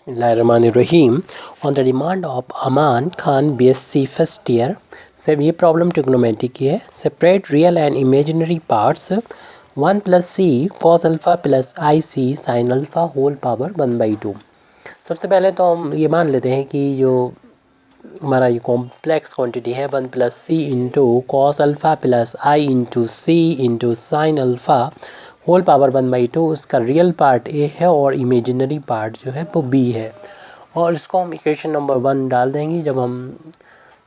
Bismillahirrahmanirrahim. On the demand of Aman Khan, BSc first year, सब ये problem trigonometry की है. Separate real and imaginary parts 1 plus C cos alpha plus I C sine alpha whole power 1/2. सबसे पहले तो हम ये मान लेते हैं कि जो हमारा ये कॉम्प्लेक्स क्वांटिटी है 1 plus C into cos alpha plus आई into C into sine alpha whole power 1/2, उसका रियल पार्ट ए है और इमेजिनरी पार्ट जो है वो बी है. और इसको हम इक्वेशन नंबर 1 डाल देंगे. जब हम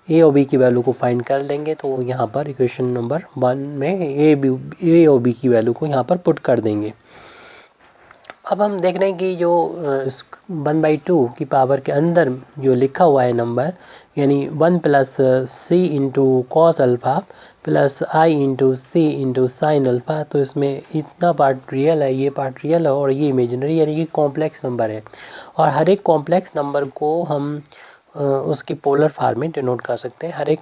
ए और बी की वैल्यू को फाइंड कर लेंगे तो यहाँ पर इक्वेशन नंबर 1 में ए और बी की वैल्यू को यहाँ पर पुट कर देंगे. अब हम देख रहे हैं कि जो 1/2 की पावर के अंदर जो लिखा हुआ है नंबर, यानी 1 plus C into cos alpha plus आई into C into sine alpha, तो इसमें इतना पार्ट रियल है, ये पार्ट रियल है और ये इमेजिनरी, यानी कि कॉम्प्लेक्स नंबर है. और हर एक कॉम्प्लेक्स नंबर को हम उसकी पोलर फॉर्म में डिनोट कर सकते हैं. हर एक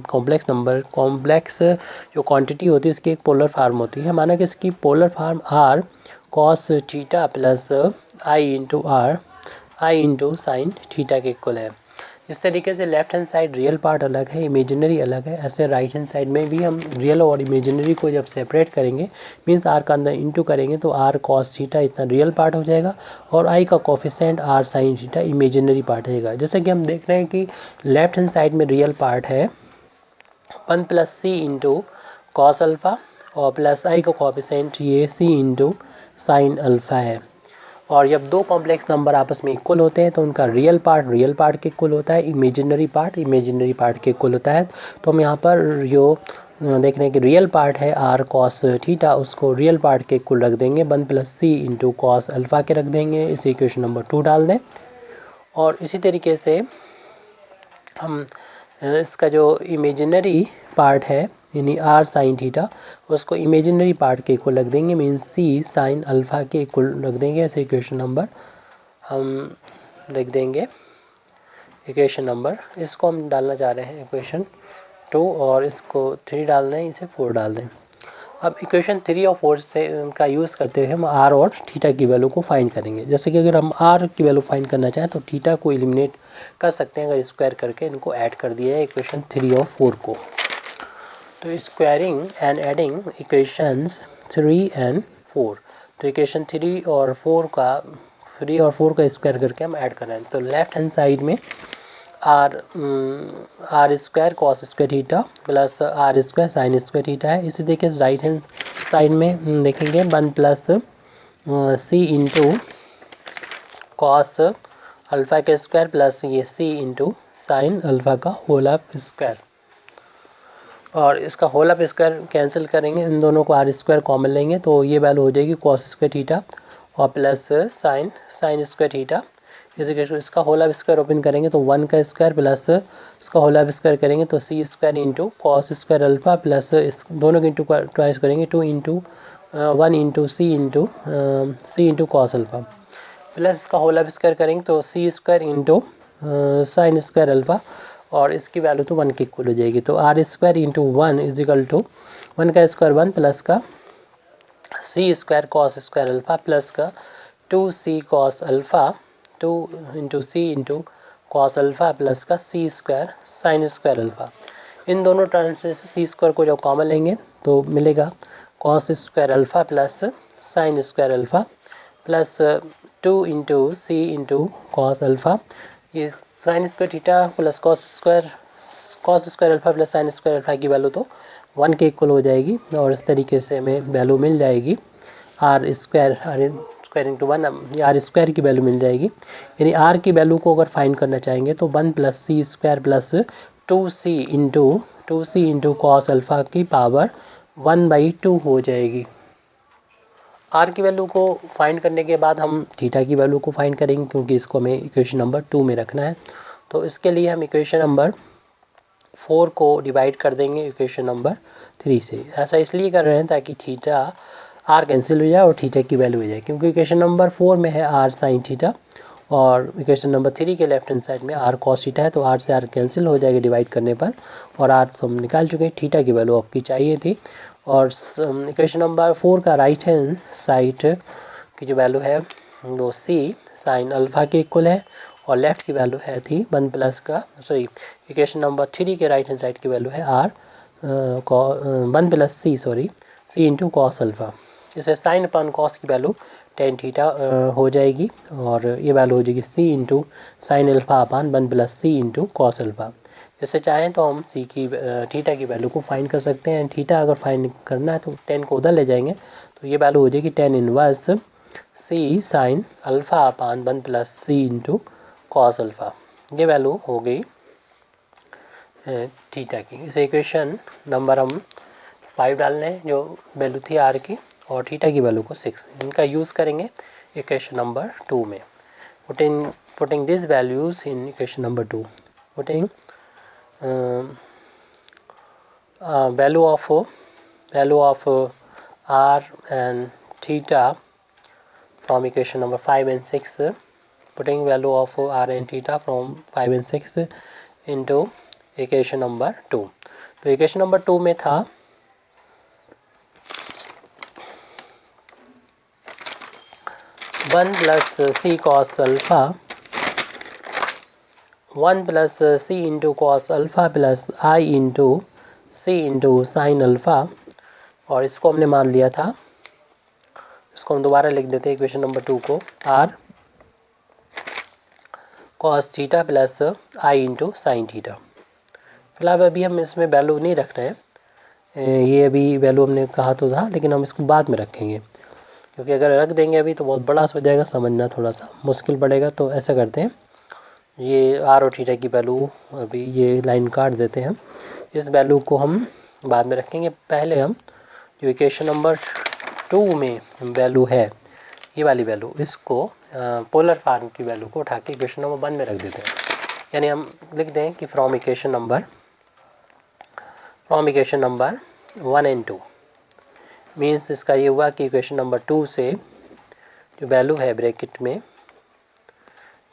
कॉम्प्लेक्स नंबर, कॉम्प्लेक्स जो क्वांटिटी होती है उसकी एक पोलर फार्म होती है. माना कि इसकी polar form R cos theta plus I into R I into sine theta के इक्वल है. इस तरीके से left hand side real part अलग है, इमेजिनरी अलग है. ऐसे राइट हैंड साइड में भी हम रियल और इमेजिनरी को जब सेपरेट करेंगे, मीन्स आर का अंदर इंटू करेंगे तो आर कॉस थीटा इतना रियल पार्ट हो जाएगा और आई का coefficient R sine theta imaginary part रहेगा. जैसे कि हम देख रहे हैं कि लेफ्ट हैंड साइड में रियल पार्ट है 1 plus C into cos alpha और प्लस आई का कोफिशिएंट ये सी इंटू साइन अल्फ़ा है. और जब दो कॉम्प्लेक्स नंबर आपस में इक्वल होते हैं तो उनका रियल पार्ट के इक्वल होता है, इमेजिनरी पार्ट के इक्वल होता है. तो हम यहाँ पर जो देख रहे हैं कि रियल पार्ट है आर कॉस थीटा, उसको रियल पार्ट के इक्वल रख देंगे. 1 plus C into cos alpha के रख देंगे. इस इक्वेशन नंबर 2 डाल दें. और इसी तरीके से हम इसका जो इमेजिनरी पार्ट है यानी आर साइन थीटा, उसको इमेजिनरी पार्ट के इक्वल रख देंगे, मीन्स सी साइन अल्फ़ा के इक्वल रख देंगे. ऐसे इक्वेशन नंबर हम लिख देंगे. इक्वेशन नंबर इसको हम डालना चाह रहे हैं इक्वेशन 2 और इसको 3 डाल दें, इसे 4 डाल दें. अब इक्वेशन 3 और 4 से का यूज़ करते हुए हम आर और थीटा की वैल्यू को फाइंड करेंगे. जैसे कि अगर हम आर की वैल्यू फाइंड करना चाहें तो थीटा को एलिमिनेट कर सकते हैं अगर स्क्वायर करके इनको ऐड कर दिया है इक्वेशन 3 और 4 को. तो squaring and adding equations 3 and 4, तो इक्वेशन 3 और 4 का स्क्वायर करके हम ऐड कर रहे हैं. तो लेफ्ट हैंड साइड में R square cos square theta plus R square sine square theta है. इसी तरीके से राइट हैंड साइड में देखेंगे 1 plus C into cos alpha के स्क्वायर प्लस ये सी इंटू साइन अल्फ़ा का होल ऑफ स्क्वायर. और इसका होल ऑफ स्क्वायर कैंसिल करेंगे, इन दोनों को आर स्क्वायर कॉमन लेंगे तो ये वैल्यू हो जाएगी कॉस स्क्वायर थीटा और प्लस साइन स्क्वायर थीटा. जैसे कि इसका होल ऑफ स्क्वायर ओपन करेंगे तो 1 का स्क्वायर प्लस उसका होल ऑफ स्क्वायर करेंगे तो C square into cos square alpha plus इस दोनों के इंटू ट्वाइस करेंगे 2 into 1 into C into cos alpha plus इसका होल ऑफ स्क्वायर करेंगे तो C square into sine square alpha और इसकी वैल्यू तो 1 के इक्वल हो जाएगी. तो R square into 1 is equal to 1 का स्क्वायर 1 प्लस का C square cos square alpha plus का 2c cos alpha 2 into C into cos alpha plus का C square sine square alpha. इन दोनों टर्म्स से सी स्क्वायर को जब कॉमन लेंगे तो मिलेगा cos square alpha plus sine square alpha plus 2 into C into cos alpha. ये sine square theta plus cos square alpha plus sine square alpha की वैल्यू तो 1 के इक्वल हो जाएगी. और इस तरीके से हमें वैल्यू मिल जाएगी R square into 1, R square की वैल्यू मिल जाएगी. यानी आर की वैल्यू को अगर फाइंड करना चाहेंगे तो 1 plus C square plus 2c into cos alpha की पावर 1/2 हो जाएगी. आर की वैल्यू को फाइंड करने के बाद हम थीटा की वैल्यू को फाइंड करेंगे क्योंकि इसको हमें इक्वेशन नंबर 2 में रखना है. तो इसके लिए हम इक्वेशन नंबर 4 को डिवाइड कर देंगे इक्वेशन नंबर 3 से. ऐसा इसलिए कर रहे हैं ताकि थीटा आर कैंसिल हो जाए और थीटा की वैल्यू हो जाए, क्योंकि इक्वेशन नंबर 4 में है आर साइन थीटा और इक्वेशन नंबर 3 के लेफ्ट हैंड साइड में आर कॉस थीटा है. तो आर से आर कैंसिल हो जाएगा डिवाइड करने पर और आर तो हम निकाल चुके हैं. थीटा की वैल्यू आपकी चाहिए थी. और इक्वेशन नंबर 4 का राइट हैंड साइड की जो वैल्यू है वो सी साइन अल्फ़ा के इक्वल है और लेफ़्ट की वैल्यू है थी 1 प्लस का सॉरी इक्वेशन नंबर 3 के राइट हैंड साइड की वैल्यू है R 1 plus C sorry C into cos alpha. इसे साइन अपन कॉस की वैल्यू टेन थीटा हो जाएगी और ये वैल्यू हो जाएगी C into sine alpha upon 1 plus C into cos alpha. जैसे चाहें तो हम सी की थीटा की वैल्यू को फाइंड कर सकते हैं। थीटा अगर फाइंड करना है तो 10 को उधर ले जाएंगे तो ये वैल्यू हो जाएगी 10 inverse C sine alpha upon 1 plus C into cos alpha. ये वैल्यू हो गई थीटा की। इस इक्वेशन नंबर हम 5 डाल लें जो वैल्यू थी आर की और थीटा की वैल्यू को 6। इनका यूज़ करेंगे इक्वेशन नंबर 2 में। Putting this values in equation number 2 putting value of r and theta from equation number 5 and 6, putting value of r and theta from 5 and 6 into equation number 2। तो equation number 2 में था 1 plus C cos alpha 1 plus C into cos alpha plus आई into C into sine alpha और इसको हमने मान लिया था, इसको हम दोबारा लिख देते हैं इक्वेशन नंबर 2 को आर कॉस थीटा प्लस आई इंटू साइन थीटा। फिलहाल अभी हम इसमें वैल्यू नहीं रख रहे हैं, ये अभी वैल्यू हमने कहा तो था लेकिन हम इसको बाद में रखेंगे क्योंकि अगर रख देंगे अभी तो बहुत बड़ा हो जाएगा, समझना थोड़ा सा मुश्किल पड़ेगा। तो ऐसा करते हैं ये आर और थीटा की वैल्यू अभी ये लाइन काट देते हैं, इस वैल्यू को हम बाद में रखेंगे। पहले हम जो इक्वेशन नंबर 2 में वैल्यू है ये वाली वैल्यू इसको पोलर फॉर्म की वैल्यू को उठा के इक्वेशन नंबर 1 में रख देते हैं। यानी हम लिख दें कि from equation number 1 and 2 means इसका ये हुआ कि इक्वेशन नंबर 2 से जो वैल्यू है ब्रैकेट में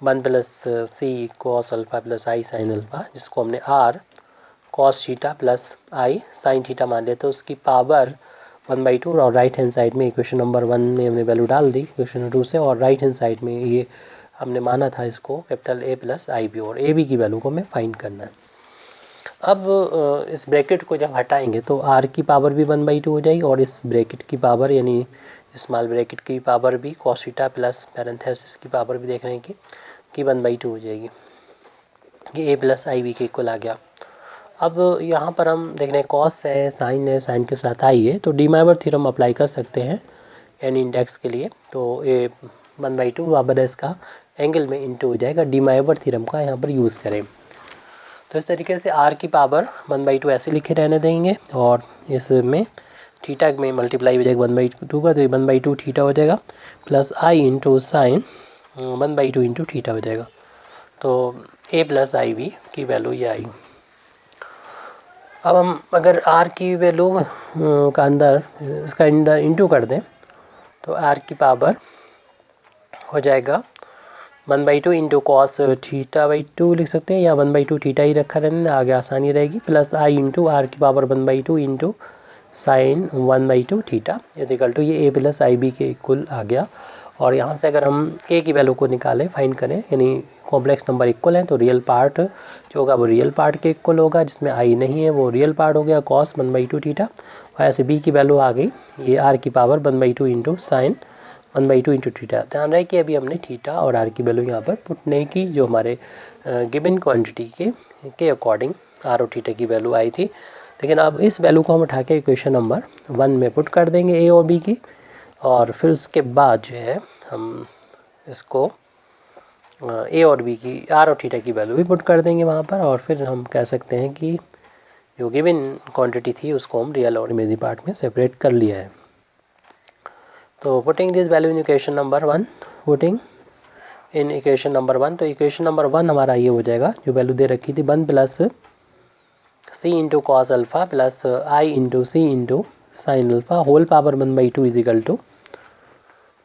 1 plus C cos alpha plus I sine alpha जिसको हमने R cos theta plus I sine theta मान लिया तो उसकी पावर 1/2 और राइट हैंड साइड में इक्वेशन नंबर 1 में हमने वैल्यू डाल दी इक्वेशन नंबर 2 से और राइट हैंड साइड में ये हमने माना था इसको capital A plus I B और ए बी की वैल्यू को हमें फाइंड करना है। अब इस ब्रैकेट को जब हटाएंगे तो आर की पावर भी 1/2 हो जाएगी और इस ब्रैकेट की पावर यानी स्मॉल ब्रैकेट की पावर भी कॉस थीटा प्लस पैरेंथेसिस की पावर भी देख रहे हैं कि 1/2 हो जाएगी। ये ए प्लस आई बी के इक्वल आ गया। अब यहाँ पर हम देख रहे हैं कॉस है साइन के साथ आई है तो डीमाइवर थ्योरम अप्लाई कर सकते हैं एन इंडेक्स के लिए। तो ये 1/2 बराबर है इसका एंगल में इंटू हो जाएगा, डीमाइवर थ्योरम का यहाँ पर यूज़ करें। तो इस तरीके से आर की पावर 1/2 ऐसे लिखे रहने देंगे और इसमें थीटा में मल्टीप्लाई हो जाएगा 1/2 का तो 1/2 थीटा हो जाएगा प्लस आई इंटू साइन 1/2 इंटू थीटा हो जाएगा। तो ए प्लस आई बी की वैल्यू ये आई। अब हम अगर आर की वैल्यू का अंदर इसका अंदर इंटू कर दें तो आर की पावर हो जाएगा 1/2 इंटू कॉस थीटा बाई 2 लिख सकते हैं या 1/2 थीटा ही रखा रहने आगे आसानी रहेगी प्लस आई इंटू आर की power 1/2 into sine 1/2 theta equal to ये ए प्लस आई बी के इक्वल आ गया। और यहाँ से अगर हम के की वैल्यू को निकालें फाइंड करें यानी कॉम्प्लेक्स नंबर इक्वल है तो रियल पार्ट जो होगा वो रियल पार्ट के इक्वल होगा, जिसमें आई नहीं है वो रियल पार्ट हो गया कॉस 1/2 थीटा और ऐसे बी की वैल्यू आ गई ये आर की power 1/2 into sine 1/2 into theta. ध्यान रहे कि अभी हमने थीटा और आर की वैल्यू यहाँ पर पुट नहीं की, जो हमारे गिवन क्वांटिटी के अकॉर्डिंग आर और थीटा की वैल्यू आई थी। लेकिन अब इस वैल्यू को हम उठा के इक्वेशन नंबर 1 में पुट कर देंगे ए और बी की और फिर उसके बाद जो है हम इसको ए और बी की आर और थीटा की वैल्यू भी पुट कर देंगे वहाँ पर और फिर हम कह सकते हैं कि जो गिवन क्वांटिटी थी उसको हम रियल और इमेजिनरी पार्ट में सेपरेट कर लिया है। तो putting this value in equation number 1 putting in equation number 1 तो इक्वेशन नंबर 1 हमारा ये हो जाएगा जो वैल्यू दे रखी थी 1 plus C into cos alpha plus I into C into sine alpha whole power 1/2 equal to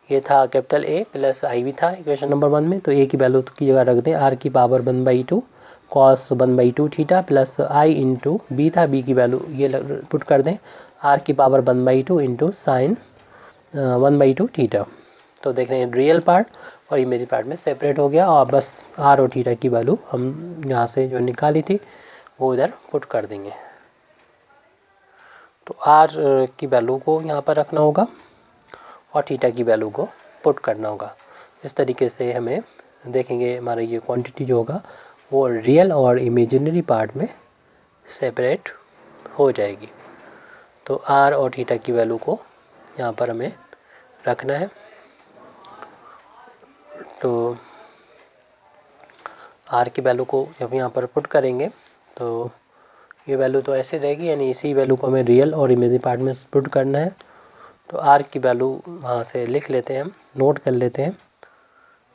ये था कैपिटल ए प्लस आई भी था इक्वेशन नंबर 1 में। तो ए की वैल्यू की जगह रख दें आर की पावर 1/2 कॉस 1/2 थीटा प्लस आई इंटू बी था बी की वैल्यू ये पुट कर दें आर की पावर 1/2 इंटू साइन 1/2 थीटा। तो देख रहे हैं रियल पार्ट और इमेजिनरी पार्ट में सेपरेट हो गया, और बस आर और थीटा की वैल्यू हम यहाँ से जो निकाली थी वो इधर पुट कर देंगे। तो आर की वैल्यू को यहाँ पर रखना होगा और थीटा की वैल्यू को पुट करना होगा। इस तरीके से हमें देखेंगे हमारा ये क्वांटिटी जो होगा वो रियल और इमेजिनरी पार्ट में सेपरेट हो जाएगी। तो आर और थीटा की वैल्यू को यहाँ पर हमें रखना है। तो आर की वैल्यू को जब यहाँ पर पुट करेंगे तो ये वैल्यू तो ऐसे रहेगी, यानी इसी वैल्यू को हमें रियल और इमेजिनरी पार्ट में पुट करना है। तो आर की वैल्यू वहाँ से लिख लेते हैं, हम नोट कर लेते हैं।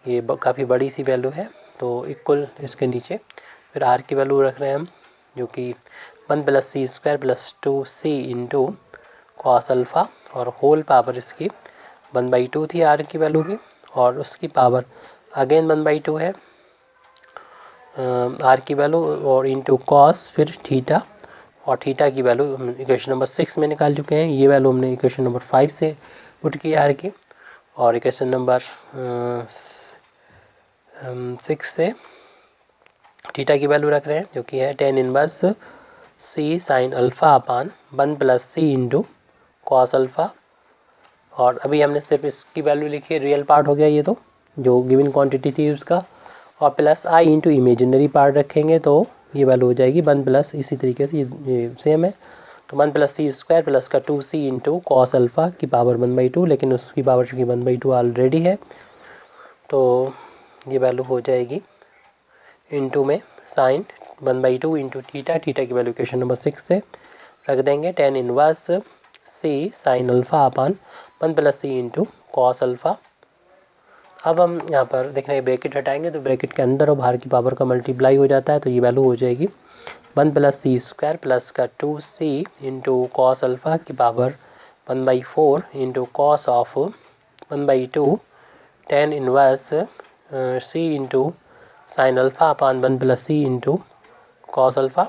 ये काफ़ी बड़ी सी वैल्यू है, तो इक्वल इसके नीचे फिर आर की वैल्यू रख रहे हैं हम, जो कि 1 + c² + 2c into cos alpha, और होल पावर इसकी 1/2 थी आर की वैल्यू की, और उसकी पावर अगेन 1/2 है आर की वैल्यू, और इंटू कॉस फिर थीटा, और थीटा की वैल्यू हम इक्वेशन नंबर 6 में निकाल चुके हैं। ये वैल्यू हमने इक्वेशन नंबर 5 से पुट की आर की, और इक्वेशन नंबर 6 से थीटा की वैल्यू रख रहे हैं, जो कि है tan inverse c sine alpha upon 1 + c into cos alpha. और अभी हमने सिर्फ इसकी वैल्यू लिखी है, रियल पार्ट हो गया ये, तो जो गिवन क्वांटिटी थी उसका, और plus i into imaginary part रखेंगे तो ये वैल्यू हो जाएगी 1 + इसी तरीके से ये सेम है, तो 1 + c² प्लस का 2c इंटू कॉस अल्फ़ा की पावर 1/2, लेकिन उसकी पावर चूँकि 1/2 ऑलरेडी है तो ये वैल्यू हो जाएगी इंटू में साइन 1/2 इंटू थीटा की वैल्यू इक्वेशन नंबर 6 से रख देंगे, tan inverse c sine alpha upon 1 + c into cos alpha. अब हम यहाँ पर देख रहे हैं ब्रैकेट हटाएंगे तो ब्रैकेट के अंदर और बाहर की पावर का मल्टीप्लाई हो जाता है, तो ये वैल्यू हो जाएगी 1 + c² प्लस का 2c इंटू कॉस अल्फ़ा की power 1/4 into cos of 1/2 tan inverse c into sine alpha upon 1 + c into cos alpha,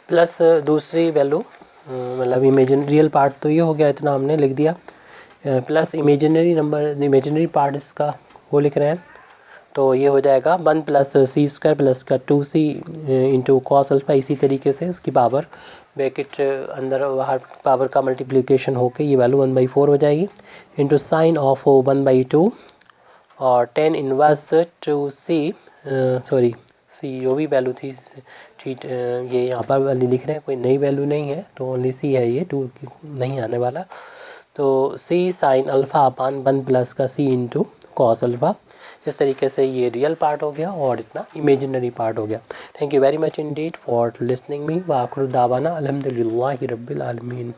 plus दूसरी वैल्यू मतलब रियल पार्ट तो ये हो गया, इतना हमने लिख दिया, प्लस इमेजिनरी पार्ट इसका वो लिख रहे हैं, तो ये हो जाएगा 1 + c² प्लस का 2c इंटू कॉस अल्फ़ा। इसी तरीके से उसकी पावर ब्रैकेट अंदर और बाहर पावर का मल्टीप्लिकेशन होकर ये वैल्यू 1/4 हो जाएगी, इंटू साइन ऑफ 1/2 और tan inverse 2c sorry C जो भी वैल्यू थी ठीक ये यहाँ पर वाली लिख रहे हैं, कोई नई वैल्यू नहीं है, तो ओनली सी है, ये 2 नहीं आने वाला, तो c साइन अल्फ़ा अपान 1 + का c इंटू कॉस अल्फ़ा। इस तरीके से ये रियल पार्ट हो गया और इतना इमेजिनरी पार्ट हो गया। Thank you very much Indeed for listening me, व आखिर दावाना अल्हम्दुलिल्लाहि रब्बिल आलमीन।